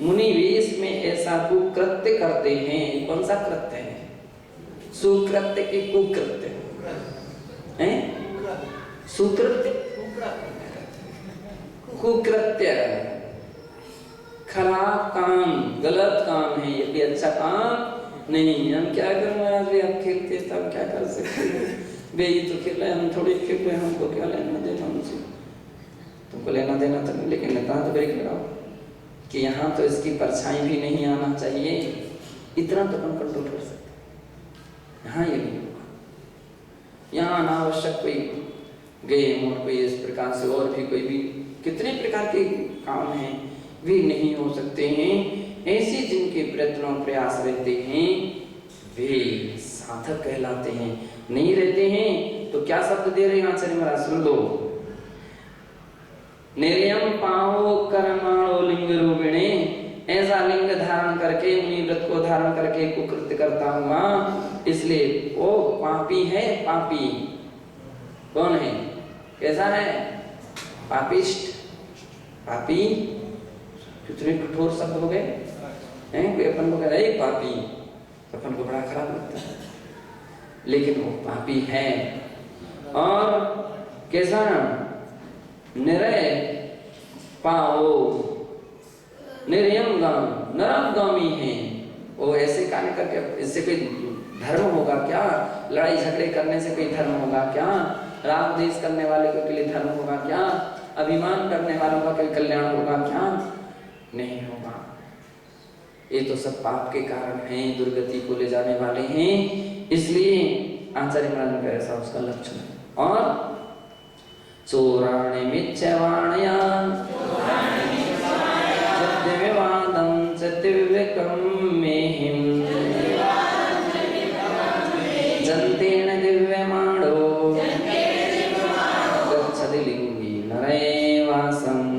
मुनि वेश में ऐसा कुकृत्य करते हैं। कौन सा कृत्य है? सुकृत्य की कुकृत्य है? सुकृत्य कुकृत्य, खराब काम, गलत काम है, ये भी अच्छा काम नहीं। हम क्या करें, आज भी आप खेलते तब क्या कर सकते हैं, वे ही तो खेल रहे, हम थोड़ी खेल रहे, हमको क्या लेना देना उनसे, तुमको लेना देना तो नहीं, लेकिन इतना तो ब्रेक लगाओ कि यहाँ तो इसकी परछाई भी नहीं आना चाहिए, इतना तो हम कंट्रोल कर सकते। यहाँ ये नहीं होगा, यहाँ अनावश्यक कोई गेम और कोई इस प्रकार से और भी कोई भी कितने प्रकार के काम हैं वे नहीं हो सकते हैं। ऐसे जिनके प्रयत्नों प्रयास रहते हैं वे साधक कहलाते हैं। नहीं रहते हैं तो क्या शब्द दे रहे हैं आचार्य महाराज, सुन लो। निर्यम पाओ कर्माणो लिंग रूपिणे, ऐसा लिंग धारण करके, मुनि व्रत को धारण करके कुकृत्य करता हुआ, इसलिए वो पापी है। पापी कौन है? कैसा है? पापिष्ट, पापी। कितने कठोर शब्द हो गए हैं। कोई अपन को कह रहा है पापी, अपन को बड़ा खराब लगता है, लेकिन वो पापी है। और कैसा? निरय पाओ, निर्यम गाम, नरमगामी है वो। ऐसे कार्य करके इससे कोई धर्म होगा क्या? लड़ाई झगड़े करने से कोई धर्म होगा क्या? राग द्वेष करने वाले के लिए धर्म होगा क्या? अभिमान करने वालों का कोई कल्याण होगा क्या? नहीं होगा। ये तो सब पाप के कारण हैं, दुर्गति को ले जाने वाले हैं। इसलिए आचार्य महाराज का ऐसा उसका लक्षण है। और चोराणे मिच्छवाणया सत्यविवादं सत्यविवेकं मेहिं जन्तेन दिव्यमाणो गच्छति लिंगी नरैवासम्।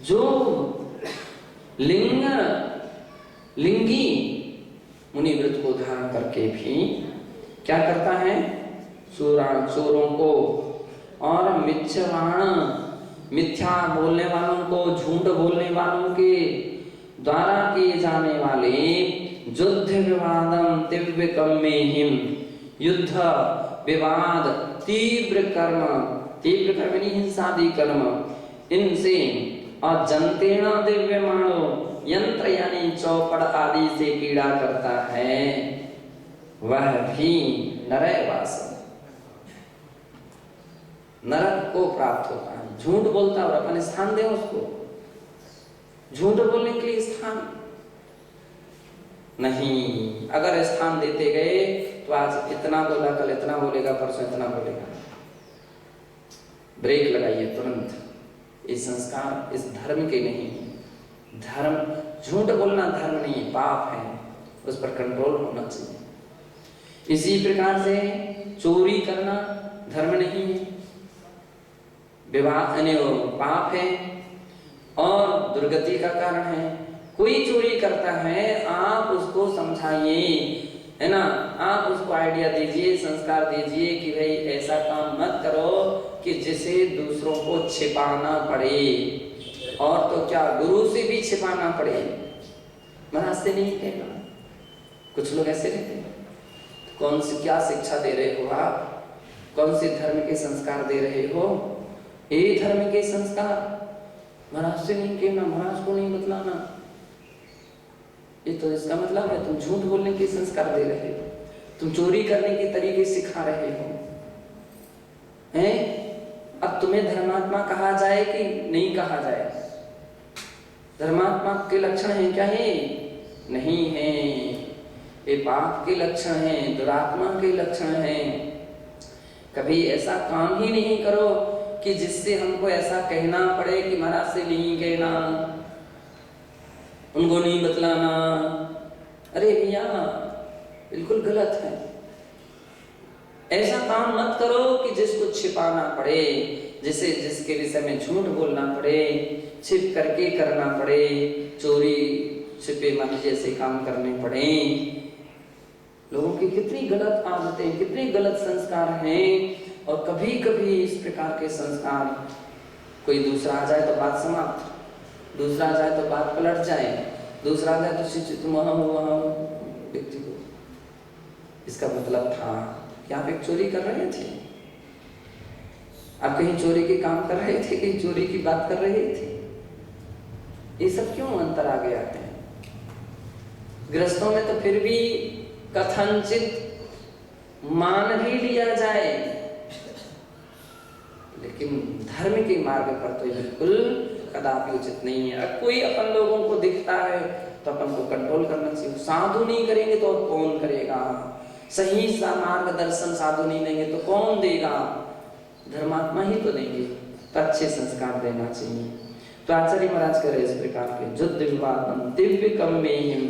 जो लिंगी मुनि व्रत को धारण करके भी क्या करता है? चोरों को और मिच्छवाण, मिथ्या बोलने वालों को, झूठ बोलने वालों के द्वारा किए जाने वाले युद्ध विवादम तीव्र कर्मेहिम, युद्ध विवाद तीव्र कर्म, तीव्र कर्म नहीं हिंसादि कर्म, इनसे और जनतेना दिव्यमाणो, यंत्र यानी चौपड़ आदि से पीड़ा करता है, वह भी नरैवास, नरक को प्राप्त होता है। झूठ बोलता और अपन स्थान दे उसको, झूठ बोलने के लिए स्थान नहीं। अगर स्थान देते गए तो आज इतना बोला, कल इतना बोलेगा, परसों इतना बोलेगा। ब्रेक लगाइए तुरंत। ये संस्कार इस धर्म के नहीं है। धर्म, झूठ बोलना धर्म नहीं है, पाप है, उस पर कंट्रोल होना चाहिए। इसी प्रकार से चोरी करना धर्म नहीं है, विवाह पाप है और दुर्गति का कारण है। कोई चोरी करता है, आप उसको समझाइए, है ना, आप उसको आइडिया दीजिए, संस्कार दीजिए कि भाई ऐसा काम मत करो कि जिसे दूसरों को छिपाना पड़े, और तो क्या गुरु से भी छिपाना पड़े। महाराज से नहीं कहना। कुछ लोग ऐसे रहते हैं। कौन सी क्या शिक्षा दे रहे हो आप? कौन से धर्म के संस्कार दे रहे हो? ये धर्म के संस्कार महाराज से नहीं कहना, महाराज को नहीं बतलाना। ये तो इसका मतलब है तुम झूठ बोलने के संस्कार दे रहे हो, तुम चोरी करने के तरीके सिखा रहे हो। हैं? अब तुम्हें धर्मात्मा कहा जाए कि नहीं कहा जाए? धर्मात्मा के लक्षण हैं क्या? है नहीं है, ये पाप के लक्षण हैं, दुरात्मा के लक्षण हैं। कभी ऐसा काम ही नहीं करो कि जिससे हमको ऐसा कहना पड़े कि महाराज से नहीं कहना, उनको नहीं बतलाना। अरे भैया बिल्कुल गलत है। ऐसा काम मत करो कि जिसको छिपाना पड़े, जिसके विषय में झूठ बोलना पड़े, छिप करके करना पड़े, चोरी छिपे मन जैसे काम करने पड़े। लोगों की कितनी गलत आदतें, कितने गलत संस्कार हैं। और कभी कभी इस प्रकार के संस्कार, कोई दूसरा आ जाए तो बात समाप्त, दूसरा आ जाए तो बात पलट जाए, दूसरा आ जाए तो तुम वहां व्यक्ति को, इसका मतलब था कि आप एक चोरी कर रहे थे, आप कहीं चोरी के काम कर रहे थे, कहीं चोरी की बात कर रहे थे। ये सब क्यों अंतर आ गया है? गृहस्थों में तो फिर भी कथनचित मान भी लिया जाए, लेकिन धर्म के मार्ग पर तो बिल्कुल कदापि उचित नहीं है। अब कोई अपन लोगों को दिखता है तो अपन को कंट्रोल करना चाहिए। साधु नहीं करेंगे तो और कौन करेगा? सही सा मार्गदर्शन साधु नहीं देंगे तो कौन देगा? धर्मात्मा ही तो देंगे। तो अच्छे संस्कार देना चाहिए। तो आचार्य महाराज कह रहे इस प्रकार के जुद्ध विवादम दिव्य कम में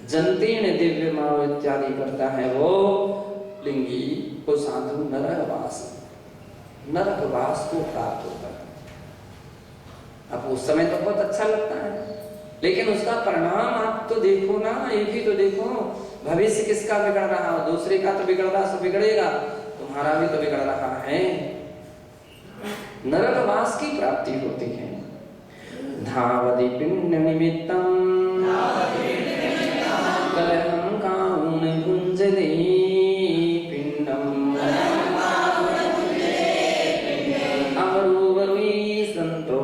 जनतीर्ण दिव्य माव इत्यादि करता है वो लिंगी, वो साधु नरकवास को प्राप्त होता है। अब उस समय तो बहुत अच्छा लगता है, लेकिन उसका परिणाम आप तो देखो ना, ये भी तो देखो, भविष्य किसका बिगड़ रहा हो? दूसरे का तो बिगड़ रहा, सब बिगड़ेगा, तुम्हारा भी तो बिगड़ रहा है। नरकवास की प्राप्ति होती है। धावति पिंड निमित्तम कलहं काउन भुंजते पिंडम अवरुवरुई संतो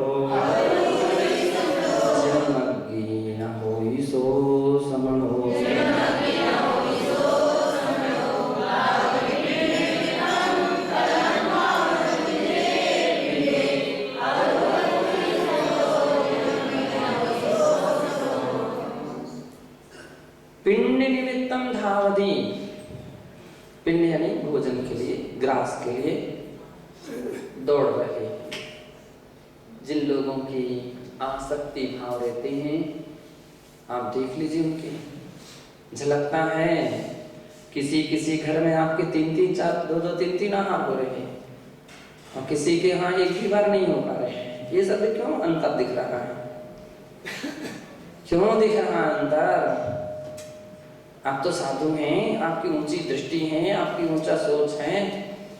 जन्मग्गी न होई सो समनो। पिंड निमित्तम धावति, पिंड यानी भोजन के लिए, ग्रास के लिए दौड़ रहे। जिन लोगों की आसक्ति भाव रहते हैं, आप देख लीजिए, उनके झलकता है। किसी घर में आपके 3-3, 4, 2-2, 3-3 आहार हो रहे हैं और किसी के यहाँ एक भी बार नहीं हो पा रहे हैं। ये सब क्यों अंतर दिख रहा है? क्यों दिख रहा है अंतर? आप तो साधु हैं, आपकी ऊंची दृष्टि है, आपकी ऊंचा सोच है,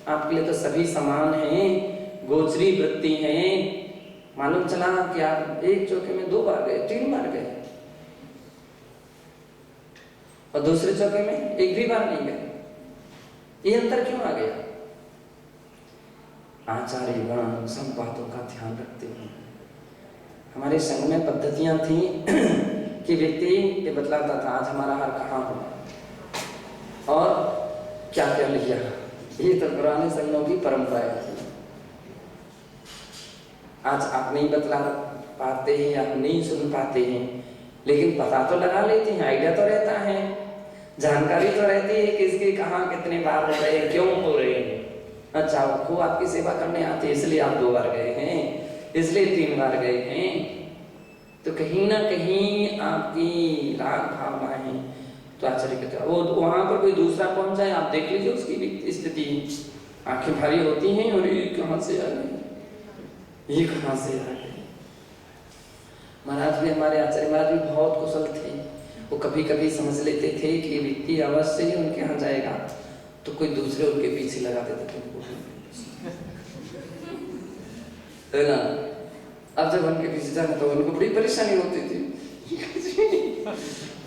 आपके लिए तो सभी समान हैं, गोचरी वृत्ति है। मालूम चला कि आप एक चौके में 2 बार गए, 3 बार गए और दूसरे चौके में एक भी बार नहीं गए। ये अंतर क्यों आ गया? आचार्य गण सब बातों का ध्यान रखते हैं। हमारे संघ में पद्धतियां थी कि व्यक्ति ये बतलाता था आज हमारा हार कहाँ हो और क्या क्या लिया। ये तो पुराने संघों की परंपरा थी। आज आप नहीं बतला पाते हैं, आप नहीं सुन पाते हैं, लेकिन पता तो लगा लेते हैं, आइडिया तो रहता है। जानकारी तो रहती है किसके कहाँ कितने बार हो रहे हैं, क्यों हो रहे हैं। अच्छा, वो आपकी सेवा करने आते हैं इसलिए आप 2 बार गए हैं, इसलिए 3 बार गए हैं, तो कहीं ना कहीं आपकी राग भावनाएं तो आश्चर्य करते हैं। वो वहां पर कोई दूसरा पहुंच जाए, आप देख लीजिए उसकी भी स्थिति, आंखें भारी होती हैं और ये कहां से आ गए, ये कहां से आ गए। महाराज भी, हमारे आचार्य महाराज भी बहुत कुशल थे। वो कभी कभी समझ लेते थे कि व्यक्ति अवश्य ही उनके यहाँ जाएगा, तो कोई दूसरे उनके पीछे लगा देते थे है ना। अब जब उनके पीछे जाना तो उनको बड़ी परेशानी होती थी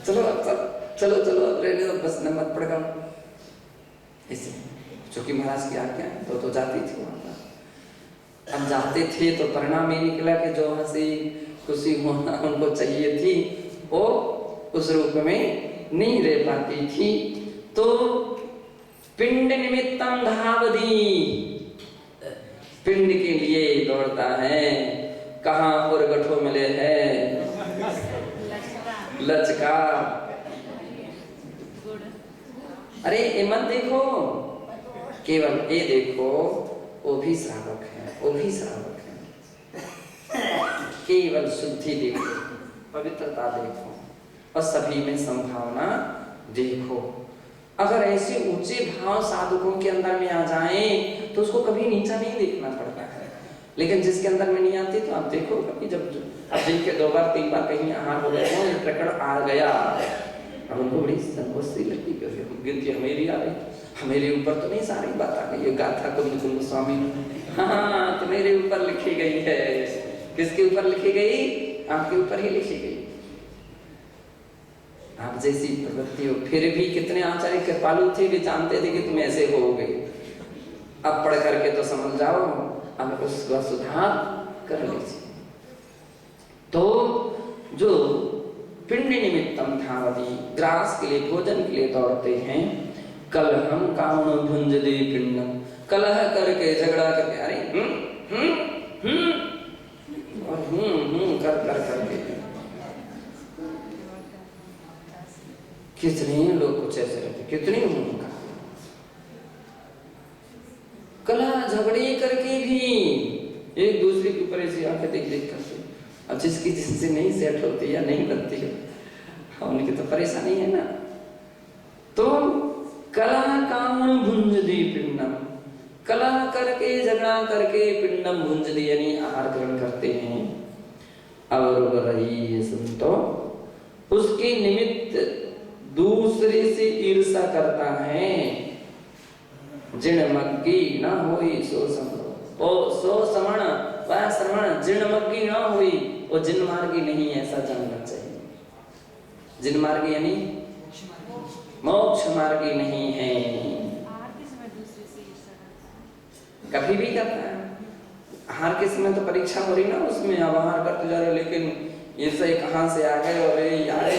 चलो अब चलो चलो अब रहने दो, बस नमक पड़ेगा इसे, क्योंकि महाराज की आज्ञा है तो जाती थी वहां पर। अब जाते थे तो परिणाम ये निकला कि जो हंसी खुशी होना उनको चाहिए थी वो उस रूप में नहीं रह पाती थी। तो पिंड निमित्तम धावदी, पिंड के लिए दौड़ता है, कहाँ और गठो मिले है लचका। अरे ये मत देखो, केवल ये देखो, वो भी श्रावक है, वो भी श्रावक है। केवल शुद्धि देखो, पवित्रता देखो और सभी में संभावना देखो। अगर ऐसे ऊंचे भाव साधकों के अंदर में आ जाएं तो उसको कभी नीचा नहीं देखना पड़ता है। लेकिन जिसके अंदर में नहीं आती तो आप देखो कभी जब अब जिनके 2 बार 3 बार कहीं आहार हो गए हो, प्रकट आ गया, अब उनको बड़ी संकोच लगती है, गिनती हमेरी आ रही, हमेरे ऊपर तो नहीं सारी बात आ गई है, गाथा कुंद कुंद स्वामी, हाँ तो मेरे ऊपर लिखी गई है। किसके ऊपर लिखी गई? आपके ऊपर ही लिखी गई। आप जैसी प्रवृत्ति हो, फिर भी कितने आचार्य कृपालु थे कि जानते थे कि तुम ऐसे होगे, अब पढ़ करके तो समझ जाओ, अब उसका सुधार कर लीजिए। तो जो पिंड निमित्तम धावती, ग्रास के लिए, भोजन के लिए दौड़ते हैं। कलहम कावण भुंज दे पिंडम, कलह करके झगड़ा करके, अरे और कर करके कितने लोग कुछ ऐसे रहते, कितने उनका कला झगड़े करके भी एक दूसरे के ऊपर ऐसी आंखें देख देख करके, अब जिसकी जिससे नहीं सेट होती या नहीं बनती है उनकी तो परेशानी है ना। तो कला कामण भुंज दी पिंडम, कला करके झगड़ा करके पिंडम भुंज दी यानी आहार ग्रहण करते हैं। और रही संतो, उसके निमित्त दूसरे से ईर्षा करता है। जिणमग्गी न होई सो समण, ओ सो समण वह श्रवण, जिणमग्गी न होई वो जिन मार्गी नहीं, ऐसा जानना चाहिए। जिन मार्गी यानी मोक्ष मार्गी नहीं है। कभी भी करता है, आहार के समय तो परीक्षा हो रही ना, उसमें अब आहार करते जा रहे, लेकिन ये से कहां से आ गए और ये आए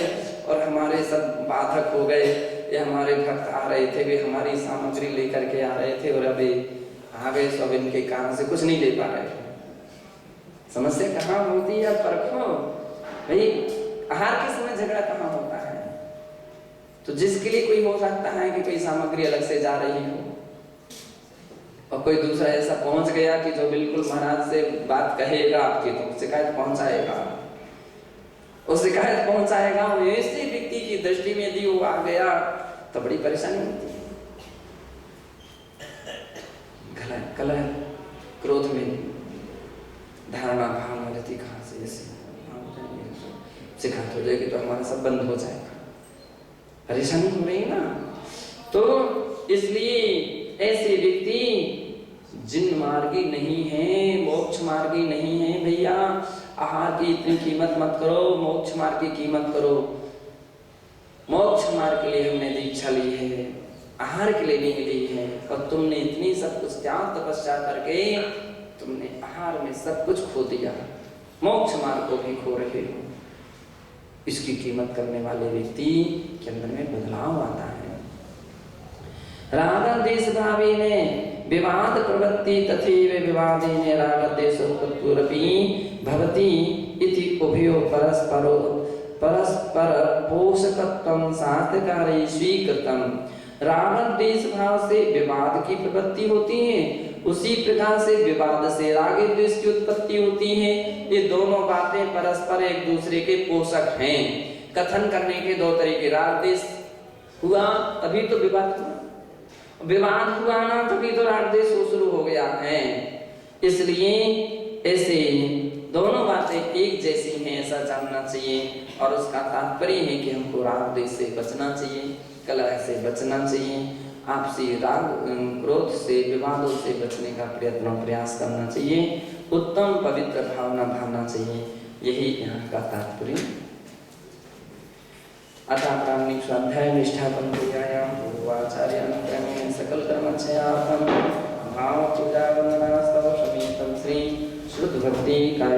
और हमारे सब बाधक हो गए, ये हमारे भक्त आ रहे थे, वे हमारी सामग्री लेकर के आ रहे थे और अभी आ गए, सब इनके कारण से कुछ नहीं ले पा रहे। समस्या कहाँ होती है परखो भाई, आहार के समय झगड़ा कहाँ होता है। तो जिसके लिए कोई हो सकता है कि कोई सामग्री अलग से जा रही हो और कोई दूसरा ऐसा पहुंच गया कि जो बिल्कुल महाराज से बात कहेगा आपकी, तो शिकायत पहुंचाएगा, वो शिकायत पहुंचाएगा। ऐसे व्यक्ति की दृष्टि में यदि वो आ गया तो बड़ी परेशानी होती है। कलह क्रोध में धारणा भाव हो जाती, कहां से जैसे शिकायत हो जाएगी तो हमारा सब बंद हो जाएगा, परेशानी हो रही है ना। तो इसलिए ऐसे व्यक्ति जिन मार्गी नहीं है, मोक्ष मार्गी नहीं है। भैया आहार की इतनी कीमत मत करो, मोक्ष मार्ग की कीमत करो। मोक्ष मार्ग के लिए हमने दीक्षा ली है, आहार के लिए नहीं ली है, और तुमने इतनी सब कुछ त्याग तपस्या करके तुमने आहार में सब कुछ खो दिया, मोक्ष मार्ग को भी खो रहे हो। इसकी कीमत करने वाले व्यक्ति के अंदर में बदलाव आता है। राग देश भावी ने विवाद प्रवृत्ति तथैव विवादे ने राग देश उत्पत्तिरपि भवति इति उभयो परस्परो परस्पर पोषकत्वं शास्त्रकारे स्वीकृतम। राग द्वेष भाव से विवाद की प्रवृत्ति होती है, उसी प्रकार से विवाद से राग द्वेष की उत्पत्ति होती है। ये दोनों बातें परस्पर एक दूसरे के पोषक हैं। कथन करने के दो तरीके, राग द्वेष हुआ तभी तो विवाद हुआ, विवाद हुआ ना तभी तो राग द्वेष शुरू हो गया है। इसलिए ऐसे दोनों बातें एक जैसी हैं ऐसा जानना चाहिए, और उसका तात्पर्य है कि हमको राग द्वेष से बचना चाहिए, कलह से बचना चाहिए, आपसी राग क्रोध से विवादों से बचने का प्रयास करना चाहिए, उत्तम पवित्र भावना भावना चाहिए, यही यहाँ का तात्पर्य। अतः ब्राह्मणिक स्वाध्याय निष्ठापन क्रियायां पूर्वाचार्यानुक्रमेण सकल कर्मक्षयार्थं भाव पूजा वंदना स्तव समेतं श्री शुद्ध भक्ति कार्य